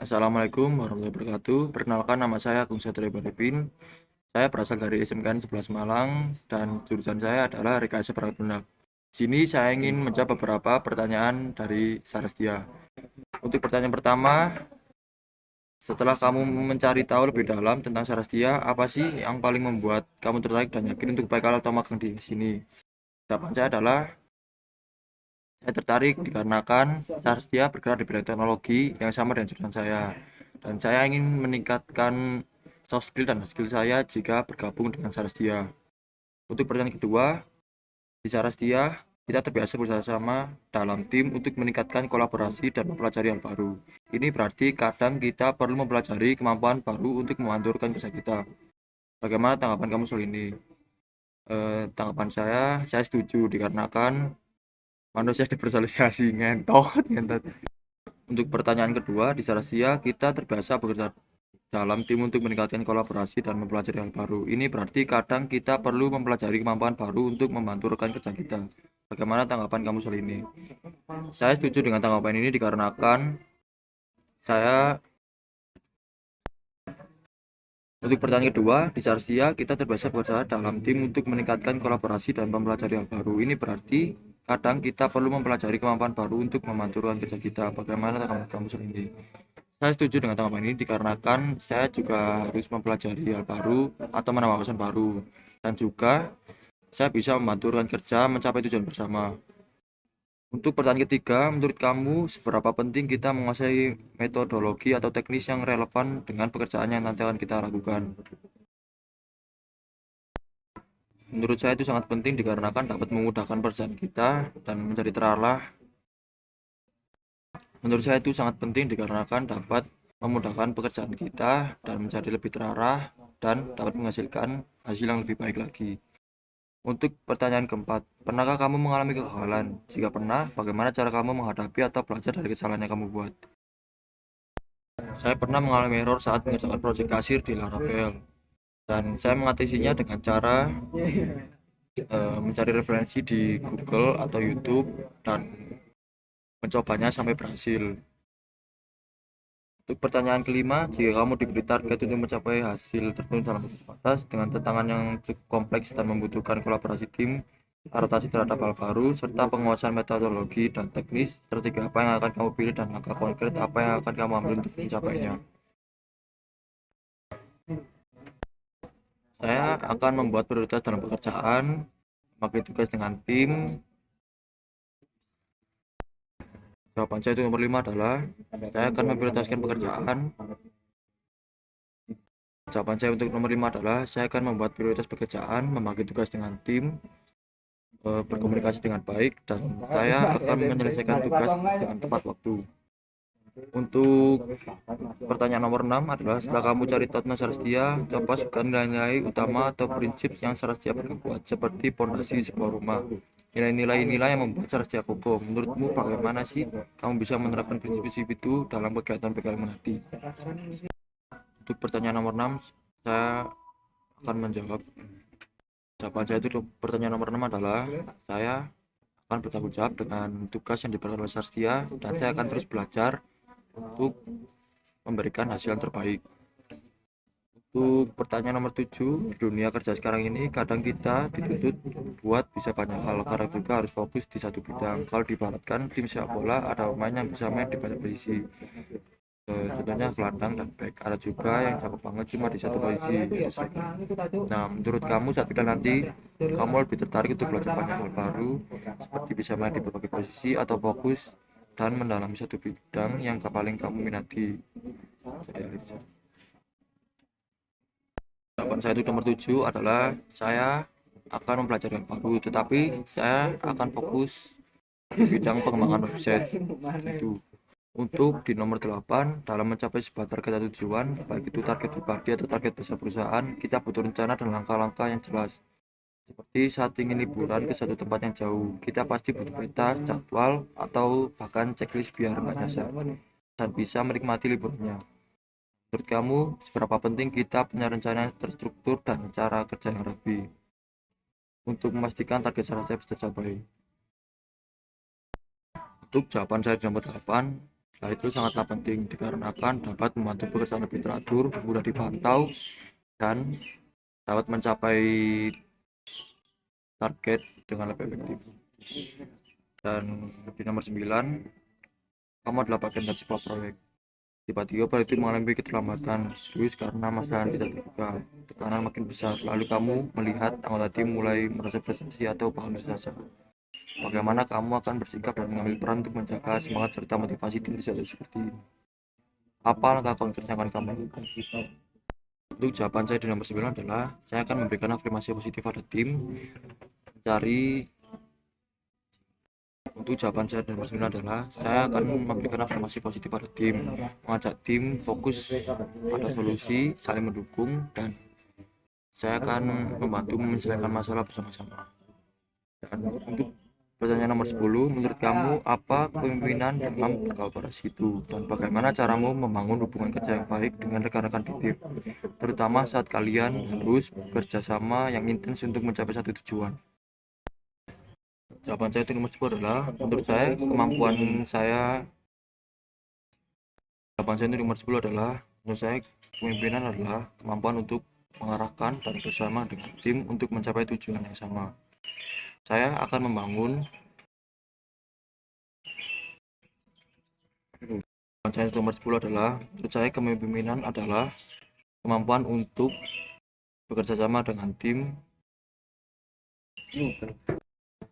Assalamualaikum warahmatullahi wabarakatuh. Perkenalkan, nama saya Agung Satria Baripin. Saya berasal dari SMKN 11 Malang dan jurusan saya adalah Rekayasa Perangkat Lunak. Di sini saya ingin menjawab beberapa pertanyaan dari Sarastia. Untuk pertanyaan pertama, setelah kamu mencari tahu lebih dalam tentang Sarastia, apa sih yang paling membuat kamu tertarik dan yakin untuk baikal atau magang di sini? Jawaban saya adalah saya tertarik dikarenakan Sarastia bergerak di bidang teknologi yang sama dengan jurusan saya. Dan saya ingin meningkatkan soft skill dan hard skill saya jika bergabung dengan Sarastia. Untuk pertanyaan kedua, di Sarastia kita terbiasa bersama dalam tim untuk meningkatkan kolaborasi dan mempelajari hal baru. Ini berarti kadang kita perlu mempelajari kemampuan baru untuk memantulkan kerja kita. Bagaimana tanggapan kamu soal ini? Tanggapan saya setuju dikarenakan manusia bersosialisasi ngentot ngentot. Untuk pertanyaan kedua, di Sarastia kita terbiasa bekerja dalam tim untuk meningkatkan kolaborasi dan mempelajari hal baru. Ini berarti kadang kita perlu mempelajari kemampuan baru untuk membantu rekan kerja kita. Bagaimana tanggapan kamu soal ini? Saya setuju dengan tanggapan ini dikarenakan saya untuk pertanyaan kedua, di Sarsia kita terbiasa bekerja dalam tim untuk meningkatkan kolaborasi dan mempelajari hal baru. Ini berarti kadang kita perlu mempelajari kemampuan baru untuk membantu rekan kerja kita. Bagaimana tanggapan kamu soal ini? Saya setuju dengan tanggapan ini dikarenakan saya juga harus mempelajari hal baru atau menambah wawasan baru, dan juga saya bisa membantu rekan kerja mencapai tujuan bersama. Untuk pertanyaan ketiga, menurut kamu seberapa penting kita menguasai metodologi atau teknis yang relevan dengan pekerjaan yang nanti akan kita lakukan? Menurut saya itu sangat penting dikarenakan dapat memudahkan pekerjaan kita dan menjadi terarah. Menurut saya itu sangat penting dikarenakan dapat memudahkan pekerjaan kita dan menjadi lebih terarah dan dapat menghasilkan hasil yang lebih baik lagi. Untuk pertanyaan keempat, pernahkah kamu mengalami kegagalan? Jika pernah, bagaimana cara kamu menghadapi atau belajar dari kesalahan yang kamu buat? Saya pernah mengalami error saat mengerjakan proyek kasir di Laravel, dan saya mengatasinya dengan cara mencari referensi di Google atau YouTube dan mencobanya sampai berhasil. Untuk pertanyaan kelima, jika kamu diberi target untuk mencapai hasil tertentu dalam waktu terbatas dengan tantangan yang cukup kompleks dan membutuhkan kolaborasi tim, adaptasi terhadap hal baru, serta penguasaan metodologi dan teknis, strategi apa yang akan kamu pilih dan langkah konkret apa yang akan kamu ambil untuk mencapainya? Saya akan membuat prioritas dalam pekerjaan, membagi tugas dengan tim. Jawaban saya itu nomor 5 adalah saya akan memprioritaskan pekerjaan. Jawaban saya untuk nomor 5 adalah saya akan membuat prioritas pekerjaan, membagi tugas dengan tim, berkomunikasi dengan baik, dan saya akan menyelesaikan tugas dengan tepat waktu. Untuk pertanyaan nomor 6 adalah setelah kamu cari tahu tentang Sarastia, coba sebutkan nilai-nilai utama atau prinsip yang Sarastia pegang kuat seperti pondasi sebuah rumah. Nilai-nilai yang membuat Sarastia kokoh. Menurutmu bagaimana sih kamu bisa menerapkan prinsip-prinsip itu dalam kegiatan-kegiatan menanti? Untuk pertanyaan nomor 6, saya akan menjawab. Jawaban saya itu pertanyaan nomor 6 adalah saya akan bertanggung jawab dengan tugas yang diberikan oleh Sarastia, dan saya akan terus belajar untuk memberikan hasil yang terbaik. Untuk pertanyaan nomor 7, dunia kerja sekarang ini kadang kita dituntut buat bisa banyak hal karena juga harus fokus di satu bidang. Kalau dibaratkan tim sepak bola ada pemain yang bisa main di banyak posisi. Contohnya gelandang dan back. Ada juga yang cakep banget cuma di satu posisi, yaitu striker. Nah, menurut kamu saat kita nanti kamu lebih tertarik untuk belajar banyak hal baru seperti bisa main di berbagai posisi atau fokus dan mendalami satu bidang yang paling kamu minati? Jawaban saya itu nomor 7 adalah saya akan mempelajari yang baru, tetapi saya akan fokus di bidang pengembangan website itu. Untuk di nomor 8, dalam mencapai sebuah target atau tujuan, baik itu target pribadi atau target besar perusahaan, kita butuh rencana dan langkah-langkah yang jelas. Seperti saat ingin liburan ke satu tempat yang jauh, kita pasti butuh peta, jadwal, atau bahkan checklist biar nggak nyasar dan bisa menikmati liburnya. Menurut kamu, seberapa penting kita punya rencana terstruktur dan cara kerja yang rapi untuk memastikan target saya bisa tercapai? Untuk jawaban saya di nomor 8 Nah, itu sangatlah penting dikarenakan dapat membantu pekerjaan lebih teratur, mudah dipantau, dan dapat mencapai target dengan lebih efektif. Dan di nomor 9, kamu adalah bagian dari sebuah proyek. Tiba-tiba proyek itu mengalami keterlambatan serius karena masalah yang tidak terduga. Tekanan makin besar, lalu kamu melihat anggota tim mulai merasa frustasi atau bahkan saja. Bagaimana kamu akan bersikap dan mengambil peran untuk menjaga semangat serta motivasi tim di saat seperti ini? Apa langkah konkret yang akan kamu lakukan? Untuk jawaban saya di nomor 9 adalah saya akan memberikan afirmasi positif pada tim, mencari. Untuk jawaban saya di nomor 9 adalah saya akan memberikan afirmasi positif pada tim, mengajak tim fokus pada solusi, saling mendukung, dan saya akan membantu menyelesaikan masalah bersama-sama. Dan untuk pertanyaan nomor 10, menurut kamu apa kepemimpinan dalam berkolaborasi itu, dan bagaimana caramu membangun hubungan kerja yang baik dengan rekan-rekan di tim, terutama saat kalian harus bekerja sama yang intens untuk mencapai satu tujuan? Jawaban saya itu nomor 10 adalah menurut saya itu nomor 10 adalah menurut saya kepemimpinan adalah kemampuan untuk mengarahkan dan bersama dengan tim untuk mencapai tujuan yang sama. Saya akan membangun Jawaban saya nomor 10 adalah menurut saya kepemimpinan adalah kemampuan untuk bekerja sama dengan tim.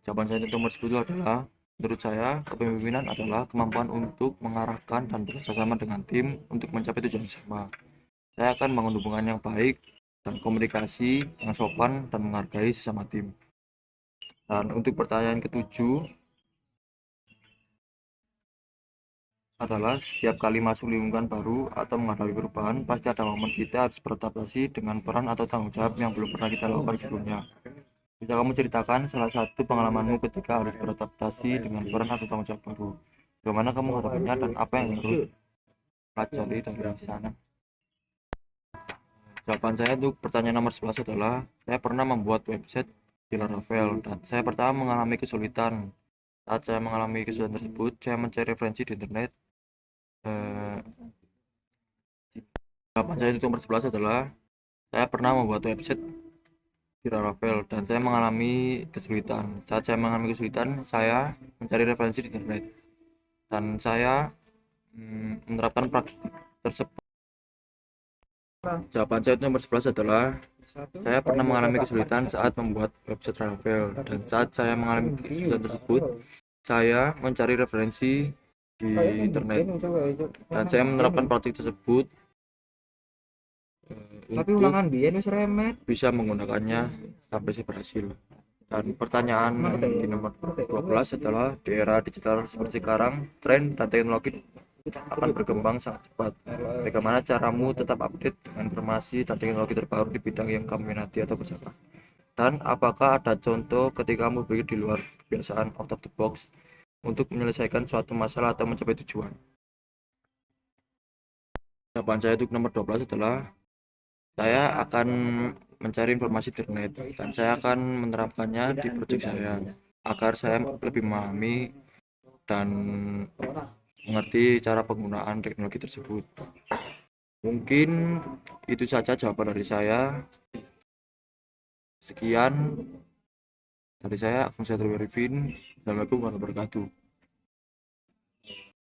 Jawaban saya nomor 10 adalah menurut saya kepemimpinan adalah kemampuan untuk mengarahkan dan bekerja sama dengan tim untuk mencapai tujuan yang sama. Saya akan membangun hubungan yang baik dan komunikasi yang sopan dan menghargai sesama tim. Dan untuk pertanyaan ketujuh adalah setiap kali masuk lingkungan baru atau menghadapi perubahan, pasti ada momen kita harus beradaptasi dengan peran atau tanggung jawab yang belum pernah kita lakukan sebelumnya. Bisa kamu ceritakan salah satu pengalamanmu ketika harus beradaptasi dengan peran atau tanggung jawab baru? Bagaimana kamu menghadapinya dan apa yang harus pelajari dari sana? Jawaban saya untuk pertanyaan nomor 11 adalah saya pernah membuat website di Laravel dan saya pertama mengalami kesulitan. Saat saya mengalami kesulitan tersebut, saya mencari referensi di internet. Jawaban saya untuk nomor 11 adalah saya pernah membuat website di Laravel dan saya mengalami kesulitan. Saat saya mengalami kesulitan, saya mencari referensi di internet dan saya menerapkan praktik tersebut. Jawaban saya nomor 11 adalah saya pernah mengalami kesulitan saat membuat website Laravel dan saat saya mengalami kesulitan tersebut, saya mencari referensi di internet dan saya menerapkan praktik tersebut untuk bisa menggunakannya sampai saya berhasil. Dan pertanyaan di nomor 12 adalah di era digital seperti sekarang, tren dan teknologi akan berkembang sangat cepat. Bagaimana caramu tetap update dengan informasi dan teknologi terbaru di bidang yang kamu minati atau kerjakan? Dan apakah ada contoh ketika kamu berpikir di luar kebiasaan out of the box untuk menyelesaikan suatu masalah atau mencapai tujuan? Jawaban saya untuk nomor 12 adalah saya akan mencari informasi internet dan saya akan menerapkannya di proyek saya agar saya lebih memahami dan mengerti cara penggunaan teknologi tersebut. Mungkin itu saja jawaban dari saya. Sekian dari saya, Akung Satrio Arifin. Assalamualaikum warahmatullahi wabarakatuh.